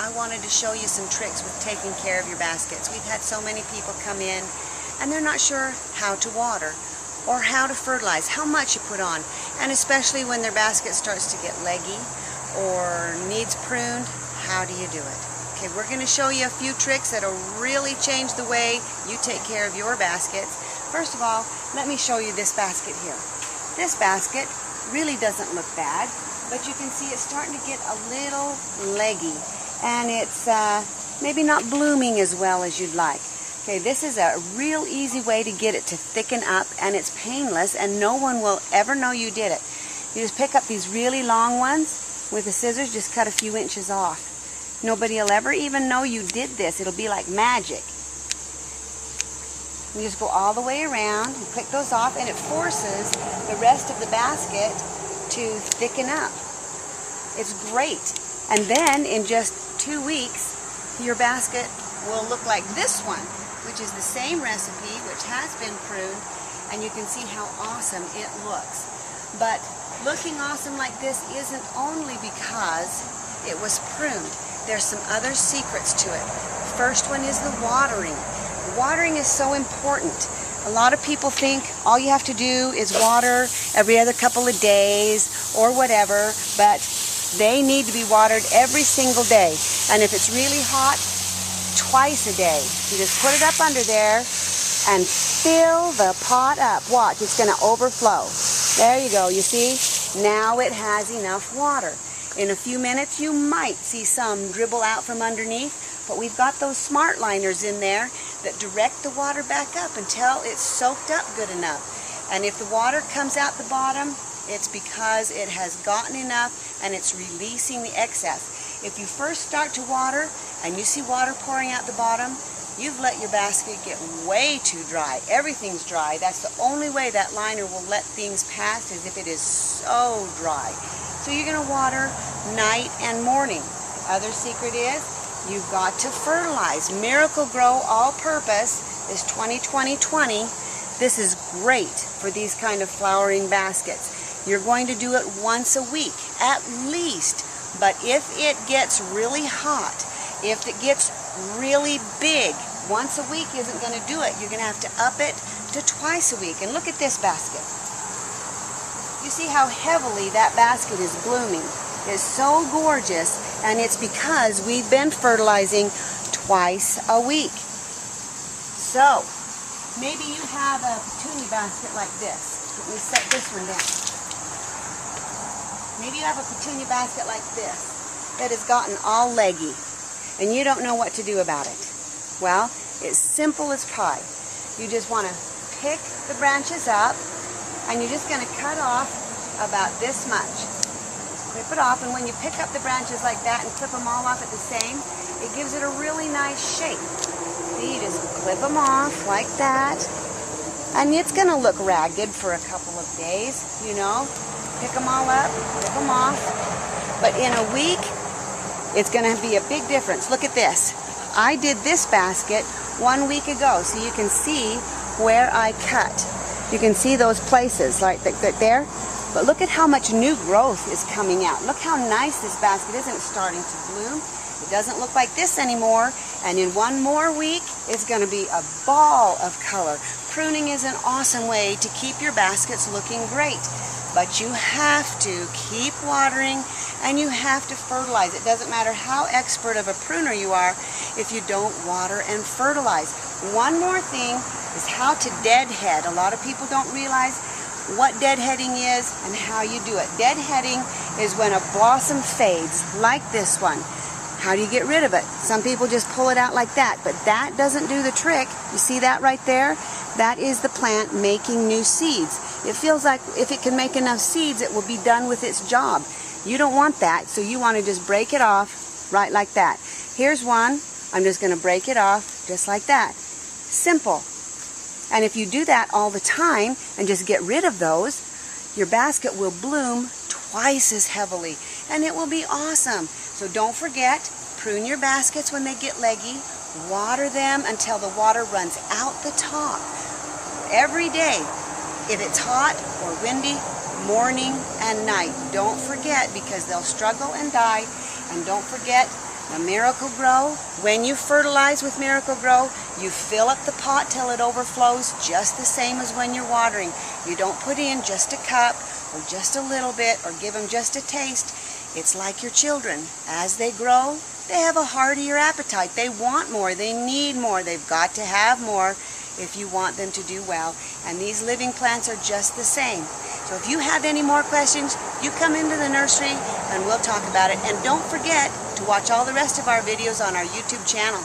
I wanted to show you some tricks with taking care of your baskets. We've had so many people come in and they're not sure how to water or how to fertilize, how much you put on, and especially when their basket starts to get leggy or needs pruned, how do you do it? Okay, we're going to show you a few tricks that'll really change the way you take care of your baskets. First of all, let me show you this basket here. This basket really doesn't look bad, but you can see it's starting to get a little leggy, and it's maybe not blooming as well as you'd like. Okay, this is a real easy way to get it to thicken up, and it's painless, and no one will ever know you did it. You just pick up these really long ones with the scissors, just cut a few inches off. Nobody will ever even know you did this. It'll be like magic. You just go all the way around and pick those off, and it forces the rest of the basket to thicken up. It's great. And then in just 2 weeks, your basket will look like this one, which is the same recipe, which has been pruned, and you can see how awesome it looks. But looking awesome like this isn't only because it was pruned. There's some other secrets to it. First one is the watering. Watering is so important. A lot of people think all you have to do is water every other couple of days or whatever, but they need to be watered every single day. And if it's really hot, twice a day. You just put it up under there and fill the pot up. Watch, it's going to overflow. There you go. You see? Now it has enough water. In a few minutes, you might see some dribble out from underneath, but we've got those smart liners in there that direct the water back up until it's soaked up good enough. And if the water comes out the bottom, it's because it has gotten enough and it's releasing the excess. If you first start to water and you see water pouring out the bottom, you've let your basket get way too dry. Everything's dry. That's the only way that liner will let things pass, is if it is so dry. So you're going to water night and morning. The other secret is you've got to fertilize. Miracle Grow All-Purpose is 20-20-20. This is great for these kind of flowering baskets. You're going to do it once a week, at least. But if it gets really hot, if it gets really big, once a week isn't going to do it. You're going to have to up it to twice a week. And look at this basket. You see how heavily that basket is blooming. It's so gorgeous, and it's because we've been fertilizing twice a week. So, maybe you have a petunia basket like this. Let me set this one down. Maybe you have a petunia basket like this that has gotten all leggy, and you don't know what to do about it. Well, it's simple as pie. You just want to pick the branches up, and you're just going to cut off about this much. Just clip it off, and when you pick up the branches like that and clip them all off at the same, it gives it a really nice shape. See, you just clip them off like that, and it's going to look ragged for a couple of days, you know. Pick them all up, clip them off, but in a week, it's going to be a big difference. Look at this. I did this basket 1 week ago, so you can see where I cut. You can see those places like there, but look at how much new growth is coming out. Look how nice this basket is, and it's starting to bloom. It doesn't look like this anymore, and in 1 more week, it's going to be a ball of color. Pruning is an awesome way to keep your baskets looking great. But you have to keep watering, and you have to fertilize. It doesn't matter how expert of a pruner you are if you don't water and fertilize. One more thing is how to deadhead. A lot of people don't realize what deadheading is and how you do it. Deadheading is when a blossom fades, like this one. How do you get rid of it? Some people just pull it out like that, but that doesn't do the trick. You see that right there? That is the plant making new seeds. It feels like if it can make enough seeds, it will be done with its job. You don't want that, so you want to just break it off right like that. Here's one. I'm just going to break it off just like that. Simple. And if you do that all the time and just get rid of those, your basket will bloom twice as heavily, and it will be awesome. So don't forget, prune your baskets when they get leggy. Water them until the water runs out the top. Every day, if it's hot or windy, morning and night. Don't forget, because they'll struggle and die. And don't forget, The Miracle-Gro, when you fertilize with Miracle-Gro, you fill up the pot till it overflows, just the same as when you're watering. You don't put in just a cup or just a little bit or give them just a taste. It's like your children. As they grow, they have a heartier appetite. They want more. They need more. They've got to have more if you want them to do well. And these living plants are just the same. So if you have any more questions, you come into the nursery and we'll talk about it. And don't forget to watch all the rest of our videos on our YouTube channel.